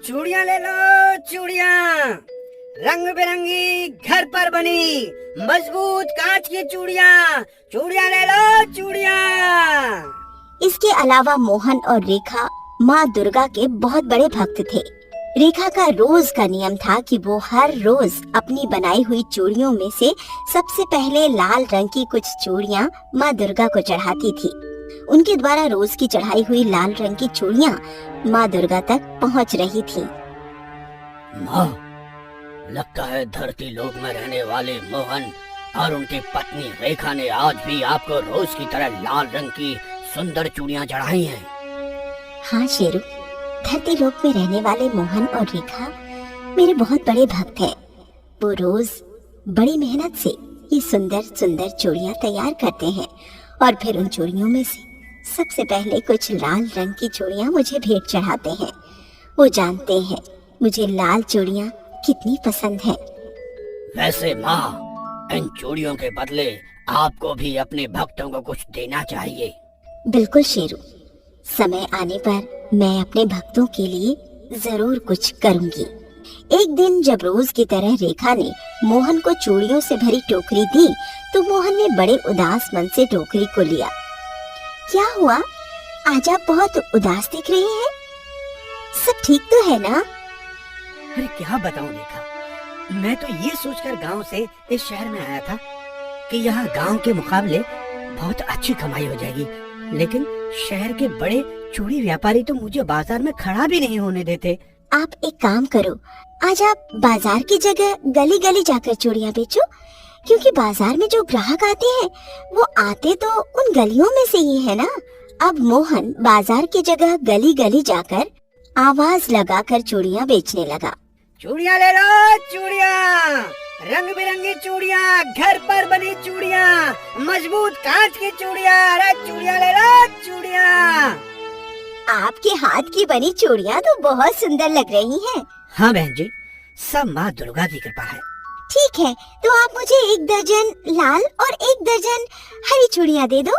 चूड़ियाँ ले लो चूड़ियाँ, रंग बिरंगी घर पर बनी मजबूत कांच की चूड़ियाँ, चूड़ियाँ ले लो चूड़ियाँ। इसके अलावा मोहन और रेखा माँ दुर्गा के बहुत बड़े भक्त थे। रेखा का रोज का नियम था कि वो हर रोज अपनी बनाई हुई चूड़ियों में से सबसे पहले लाल रंग की कुछ चूड़ियाँ माँ दुर्गा को चढ़ाती थी। उनके द्वारा रोज की चढ़ाई हुई लाल रंग की चूड़ियाँ माँ दुर्गा तक पहुँच रही थी। माँ, लगता है धरती लोक में रहने वाले मोहन और उनकी पत्नी रेखा ने आज भी आपको रोज की तरह लाल रंग की सुंदर चूड़ियाँ चढ़ाई हैं। हाँ शेरू, धरती लोक में रहने वाले मोहन और रेखा मेरे बहुत बड़े भक्त हैं। वो रोज बड़ी मेहनत से ये सुंदर सुंदर चूड़ियाँ तैयार करते हैं और फिर उन चूड़ियों में से सबसे पहले कुछ लाल रंग की चूड़ियाँ मुझे भेंट चढ़ाते हैं। वो जानते हैं मुझे लाल चूड़ियाँ कितनी पसंद हैं। वैसे माँ, इन चूड़ियों के बदले आपको भी अपने भक्तों को कुछ देना चाहिए। बिल्कुल शेरू, समय आने पर मैं अपने भक्तों के लिए जरूर कुछ करूंगी। एक दिन जब रोज की तरह रेखा ने मोहन को चूड़ियों से भरी टोकरी दी तो मोहन ने बड़े उदास मन से टोकरी को लिया। क्या हुआ? आज आप बहुत उदास दिख रही हैं। सब ठीक तो है ना? अरे क्या बताऊं रेखा, मैं तो ये सोचकर गांव से इस शहर में आया था कि यहाँ गांव के मुकाबले बहुत अच्छी कमाई हो जाएगी, लेकिन शहर के बड़े चूड़ी व्यापारी तो मुझे बाजार में खड़ा भी नहीं होने देते। आप एक काम करो, आज आप बाजार की जगह गली गली जाकर चूड़ियाँ बेचो, क्योंकि बाजार में जो ग्राहक आते हैं वो आते तो उन गलियों में से ही है ना। अब मोहन बाजार की जगह गली गली जाकर आवाज लगाकर चूड़ियाँ बेचने लगा। चूड़ियाँ ले लो चूड़ियाँ, रंग बिरंगी चूड़ियाँ, घर पर बनी चूड़ियाँ, मजबूत कांच की चूड़ियाँ, अरे चूड़ियाँ ले लो चूड़ियाँ। आपके हाथ की बनी चूड़ियाँ तो बहुत सुंदर लग रही हैं। हाँ बहन जी, सब माँ दुर्गा की कृपा है। ठीक है, तो आप मुझे 1 दर्जन लाल और 1 दर्जन हरी चूड़ियाँ दे दो।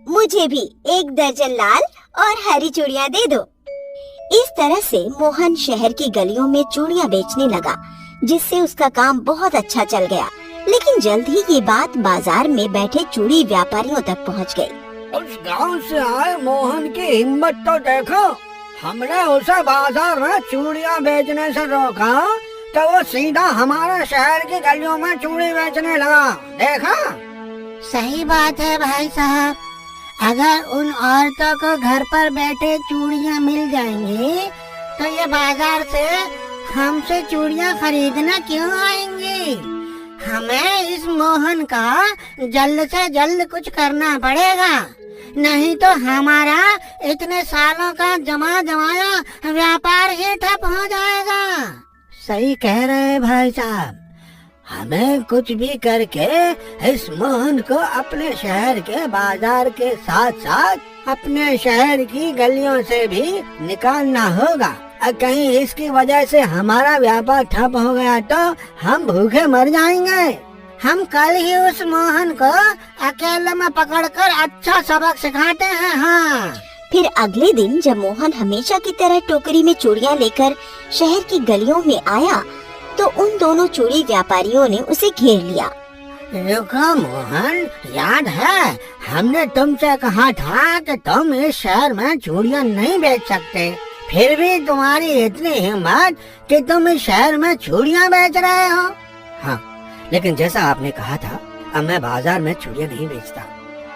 मुझे भी 1 दर्जन लाल और हरी चूड़ियाँ दे दो। इस तरह से मोहन शहर की गलियों में चूड़ियाँ बेचने लगा, जिससे उसका काम बहुत अच्छा चल गया। लेकिन जल्द ही ये बात बाजार में बैठे चूड़ी व्यापारियों तक पहुँच गई। उस गांव से आए मोहन की हिम्मत तो देखो, हमने उसे बाजार में चूड़ियाँ बेचने से रोका तो वो सीधा हमारे शहर की गलियों में चूड़ी बेचने लगा, देखा? सही बात है भाई साहब, अगर उन औरतों को घर पर बैठे चूड़ियाँ मिल जाएंगी तो ये बाजार से हमसे चूड़ियाँ खरीदना क्यों आएंगी। हमें इस मोहन का जल्द से जल्द कुछ करना पड़ेगा, नहीं तो हमारा इतने सालों का जमा जमाया व्यापार ही ठप हो जाएगा। सही कह रहे हैं भाई साहब, हमें कुछ भी करके इस मोहन को अपने शहर के बाजार के साथ साथ अपने शहर की गलियों से भी निकालना होगा। कहीं इसकी वजह से हमारा व्यापार ठप हो गया तो हम भूखे मर जाएंगे। हम कल ही उस मोहन को अकेले में पकड़कर अच्छा सबक सिखाते हैं। हाँ। फिर अगले दिन जब मोहन हमेशा की तरह टोकरी में चूड़ियाँ लेकर शहर की गलियों में आया तो उन दोनों चूड़ी व्यापारियों ने उसे घेर लिया। रुको मोहन, याद है हमने तुमसे कहा था कि तुम इस शहर में चूड़ियाँ नहीं बेच सकते, फिर भी तुम्हारी इतनी हिम्मत कि तुम इस शहर में चूड़ियाँ बेच रहे हो। हाँ, लेकिन जैसा आपने कहा था, अब मैं बाजार में चूड़ियाँ नहीं बेचता,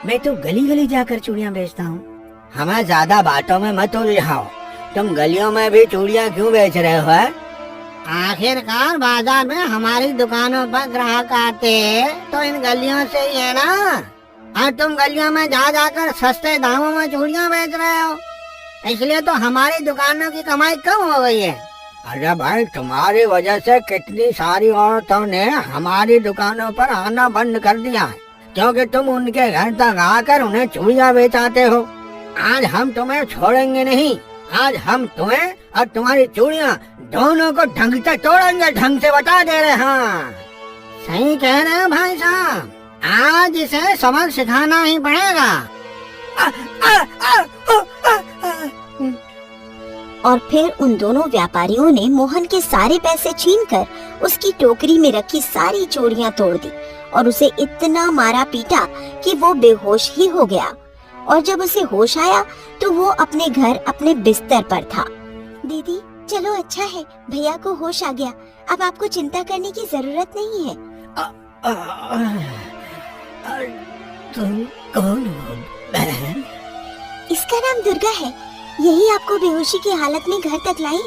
मैं तो गली गली जाकर चूड़ियाँ बेचता हूँ। हमें ज्यादा बातों में मत उलझाओ, तुम गलियों में भी चूड़ियाँ क्यों बेच रहे हो? आखिरकार बाजार में हमारी दुकानों पर ग्राहक आते तो इन गलियों से ही है ना, और तुम गलियों में जा जाकर सस्ते दामों में चूड़ियाँ बेच रहे हो, इसलिए तो हमारी दुकानों की कमाई कम हो गई है। अरे भाई, तुम्हारी वजह से कितनी सारी औरतों ने हमारी दुकानों पर आना बंद कर दिया है, क्योंकि तुम उनके घर तक आकर उन्हें चूड़ियाँ बेचाते हो। आज हम तुम्हें छोड़ेंगे नहीं, आज हम तुम्हें और तुम्हारी चूड़ियाँ दोनों को ढंग से तोड़ेंगे, ढंग से बता दे रहे हैं। सही कह रहे हैं भाई साहब, आज इसे सबक सिखाना ही पड़ेगा। और फिर उन दोनों व्यापारियों ने मोहन के सारे पैसे छीनकर उसकी टोकरी में रखी सारी चूड़ियां तोड़ दी और उसे इतना मारा पीटा कि वो बेहोश ही हो गया। और जब उसे होश आया तो वो अपने घर अपने बिस्तर पर था। दीदी चलो अच्छा है, भैया को होश आ गया, अब आपको चिंता करने की जरूरत नहीं है। तुम कौन हो बहन? इसका नाम दुर्गा है, यही आपको बेहोशी की हालत में घर तक लाई।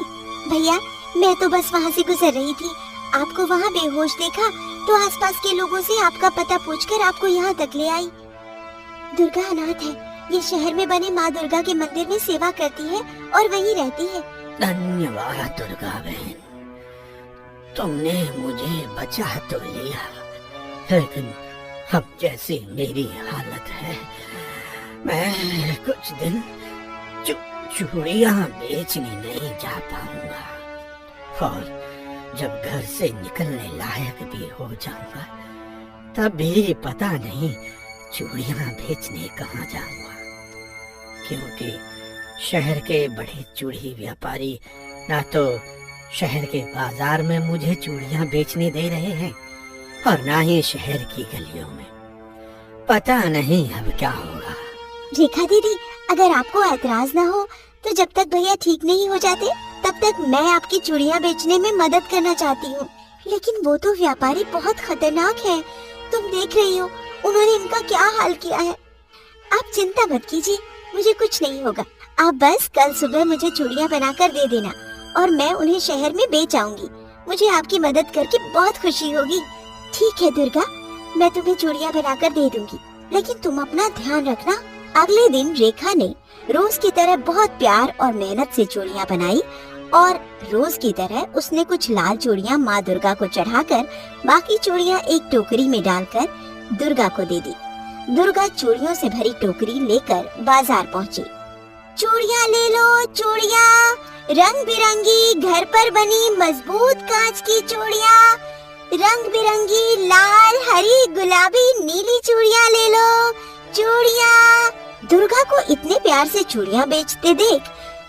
भैया मैं तो बस वहाँ से गुजर रही थी, आपको वहाँ बेहोश देखा तो आसपास के लोगों से आपका पता पूछकर आपको यहाँ तक ले आई। दुर्गा अनाथ है, ये शहर में बने माँ दुर्गा के मंदिर में सेवा करती है और वहीं रहती है। धन्यवाद दुर्गा बहन, तुमने मुझे बचा तो लिया, लेकिन अब जैसी मेरी हालत है मैं कुछ दिन चूड़ियां बेचने नहीं जा पाऊंगा और जब घर से निकलने लायक भी हो जाऊंगा तब भी पता नहीं चूड़ियां बेचने कहाँ जाऊंगा, क्योंकि शहर के बड़े चूड़ी व्यापारी ना तो शहर के बाजार में मुझे चूड़ियां बेचने दे रहे हैं और ना ही शहर की गलियों में। पता नहीं अब क्या होगा। रेखा दीदी अगर आपको ऐतराज ना हो तो जब तक भैया ठीक नहीं हो जाते तब तक मैं आपकी चूड़ियां बेचने में मदद करना चाहती हूँ, लेकिन वो तो व्यापारी बहुत खतरनाक है, तुम देख रही हो उन्होंने इनका क्या हाल किया है। आप चिंता मत कीजिए, मुझे कुछ नहीं होगा, आप बस कल सुबह मुझे चूड़ियां बनाकर दे देना और मैं उन्हें शहर में बेच आऊंगी। मुझे आपकी मदद करके बहुत खुशी होगी। ठीक है दुर्गा, मैं तुम्हें चूड़ियां बनाकर दे दूंगी, लेकिन तुम अपना ध्यान रखना। अगले दिन रेखा ने रोज की तरह बहुत प्यार और मेहनत से चूड़ियां बनाई और रोज की तरह उसने कुछ लाल चूड़ियां माँ दुर्गा को चढ़ाकर बाकी चूड़ियां एक टोकरी में डालकर दुर्गा को दे दी। दुर्गा चूड़ियों से भरी टोकरी लेकर बाजार पहुंची। चूड़ियां ले लो, चूड़ियां रंग बिरंगी घर पर बनी मजबूत कांच की चूड़ियां, रंग बिरंगी लाल हरी गुलाबी नीली चूड़ियां ले लो, चूड़ियां। दुर्गा को इतने प्यार से चूड़ियां बेचते देख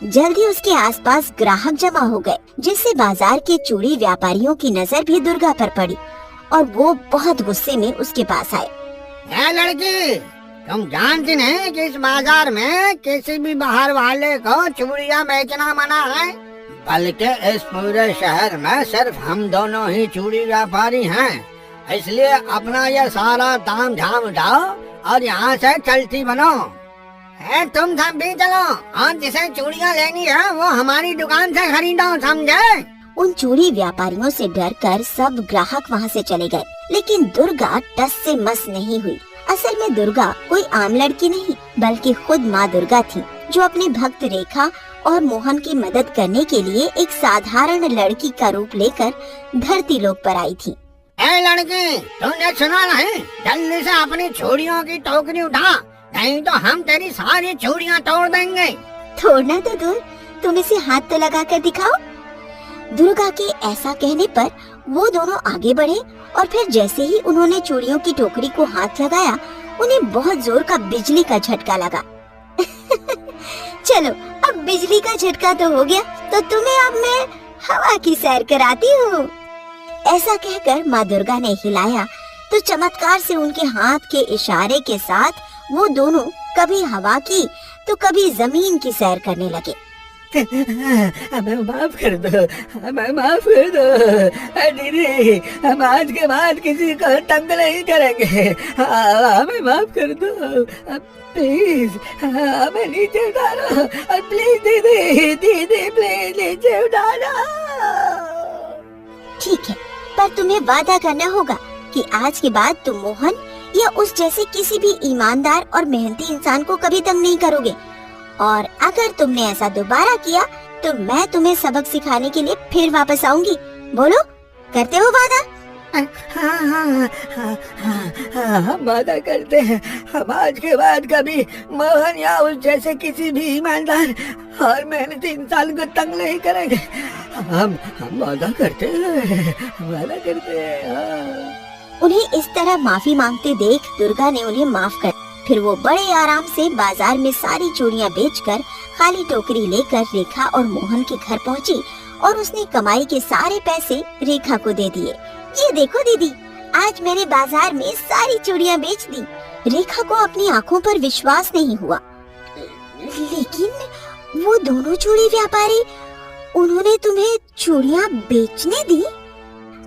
जल्दी उसके आसपास ग्राहक जमा हो गए, जिससे बाजार के चूड़ी व्यापारियों की नजर भी दुर्गा पर पड़ी और वो बहुत गुस्से में उसके पास आए। है लड़की, तुम जानती नहीं कि इस बाजार में किसी भी बाहर वाले को चूड़ियां बेचना मना है, बल्कि इस पूरे शहर में सिर्फ हम दोनों ही चूड़ी व्यापारी हैं, इसलिए अपना ये सारा ताम झाम उठाओ और यहाँ से चलती बनो। है तुम सब भी चलो और जिसे चूड़ियां लेनी है वो हमारी दुकान से खरीदो, समझे? उन चूड़ी व्यापारियों से डरकर सब ग्राहक वहाँ से चले गए, लेकिन दुर्गा टस से मस नहीं हुई। असल में दुर्गा कोई आम लड़की नहीं बल्कि खुद माँ दुर्गा थी, जो अपने भक्त रेखा और मोहन की मदद करने के लिए एक साधारण लड़की का रूप लेकर धरती लोक पर आई थी। ए लड़की, तुमने सुना नहीं? जल्दी से अपनी चूड़ियों की टोकरी उठा, नहीं तो हम तेरी सारी चूड़ियां तोड़ देंगे। तोड़ना तो दूर, तुम इसे हाथ तो लगा कर दिखाओ। दुर्गा के ऐसा कहने पर वो दोनों आगे बढ़े और फिर जैसे ही उन्होंने चूड़ियों की टोकरी को हाथ लगाया उन्हें बहुत जोर का बिजली का झटका लगा। चलो अब बिजली का झटका तो हो गया, तो तुम्हें अब मैं हवा की सैर कराती हूँ। ऐसा कहकर माँ दुर्गा ने हिलाया तो चमत्कार से उनके हाथ के इशारे के साथ वो दोनों कभी हवा की तो कभी जमीन की सैर करने लगे। हमें माफ कर दो, हमें माफ कर दो दीदी, हम आज के बाद किसी को तंग नहीं करेंगे, हमें माफ कर दो प्लीज, हमें नीचे उतारो प्लीज दीदी, दीदी प्लीज नीचे उतारो। ठीक है, पर तुम्हें वादा करना होगा कि आज के बाद तुम मोहन या उस जैसे किसी भी ईमानदार और मेहनती इंसान को कभी तंग नहीं करोगे, और अगर तुमने ऐसा दोबारा किया तो मैं तुम्हें सबक सिखाने के लिए फिर वापस आऊंगी। बोलो, करते हो वादा? हम वादा करते हैं, हम आज के बाद कभी मोहन या उस जैसे किसी भी ईमानदार और मेहनती इंसान को तंग नहीं करेंगे। हम वादा करते हैं, वादा करते हैं। उन्हें इस तरह माफी मांगते देख दुर्गा ने उन्हें माफ कर, फिर वो बड़े आराम से बाजार में सारी चूड़ियां बेचकर खाली टोकरी लेकर रेखा और मोहन के घर पहुंची और उसने कमाई के सारे पैसे रेखा को दे दिए। ये देखो दीदी, आज मैंने बाजार में सारी चूड़ियां बेच दी। रेखा को अपनी आंखों पर विश्वास नहीं हुआ। लेकिन वो दोनों चूड़ी व्यापारी, उन्होंने तुम्हें चूड़ियां बेचने दी?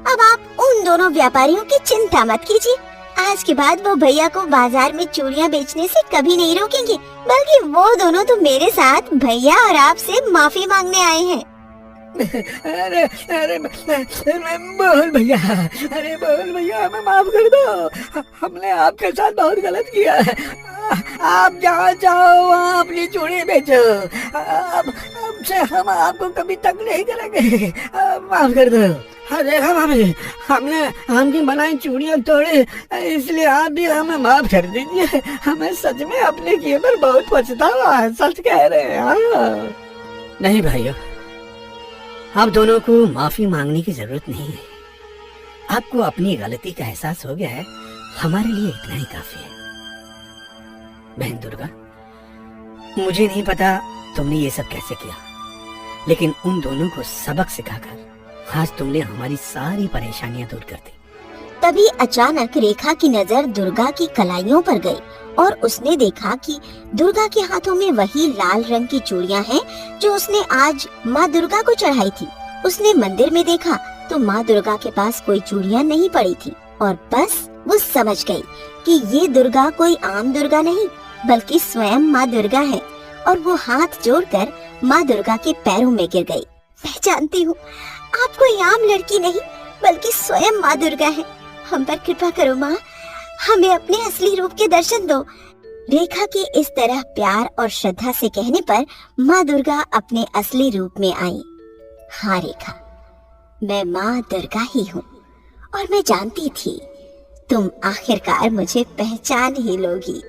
अब आप उन दोनों व्यापारियों की चिंता मत कीजिए। आज के बाद वो भैया को बाजार में चूड़ियां बेचने से कभी नहीं रोकेंगे, बल्कि वो दोनों तो मेरे साथ भैया और आपसे माफी मांगने आए हैं। अरे अरे बोल भैया, अरे बोल भैया, हमें माफ कर दो। हमने आपके साथ बहुत गलत किया है। आप जहाँ चाहो वहाँ अपनी चूड़ी बेचो। अब से हम आपको कभी तक नहीं करेंगे। माफ कर दो। हाँ देखा भाभी, हमने हमकी बनाई चूड़ियाँ तोड़ी, इसलिए आप भी हमें माफ कर दीजिए। हमें सच में अपने किए पर बहुत पछतावा है, सच कह रहे हैं। हाँ। नहीं भाइयों, आप दोनों को माफी मांगने की जरूरत नहीं है। आपको अपनी गलती का एहसास हो गया है, हमारे लिए इतना ही काफी है। बहन दुर्गा, मुझे नहीं पता तुमने ये सब कैसे किया, लेकिन उन दोनों को सबक सिखाकर आज तुमने हमारी सारी परेशानियां दूर कर दी। तभी अचानक रेखा की नजर दुर्गा की कलाइयों पर गई और उसने देखा कि दुर्गा के हाथों में वही लाल रंग की चूड़ियां हैं जो उसने आज माँ दुर्गा को चढ़ाई थी। उसने मंदिर में देखा तो माँ दुर्गा के पास कोई चूड़ियां नहीं पड़ी थी और बस वो समझ गई कि ये दुर्गा कोई आम दुर्गा नहीं बल्कि स्वयं माँ दुर्गा है और वो हाथ जोड़कर माँ दुर्गा के पैरों में गिर गई। मैं जानती हूँ आप कोई आम लड़की नहीं बल्कि स्वयं माँ दुर्गा है। हम पर कृपा करो माँ, हमें अपने असली रूप के दर्शन दो। रेखा के इस तरह प्यार और श्रद्धा से कहने पर माँ दुर्गा अपने असली रूप में आई। हाँ रेखा, मैं माँ दुर्गा ही हूँ और मैं जानती थी तुम आखिरकार मुझे पहचान ही लोगी।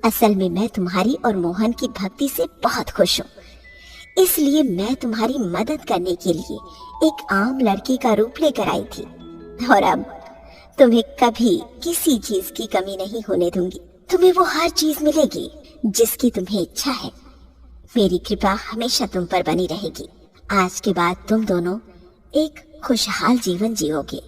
असल में मैं तुम्हारी और मोहन की भक्ति से बहुत खुश हूँ, इसलिए मैं तुम्हारी मदद करने के लिए एक आम लड़की का रूप लेकर आई थी और अब तुम्हें कभी किसी चीज की कमी नहीं होने दूंगी। तुम्हें वो हर चीज मिलेगी जिसकी तुम्हें इच्छा है। मेरी कृपा हमेशा तुम पर बनी रहेगी। आज के बाद तुम दोनों एक खुशहाल जीवन जियोगे।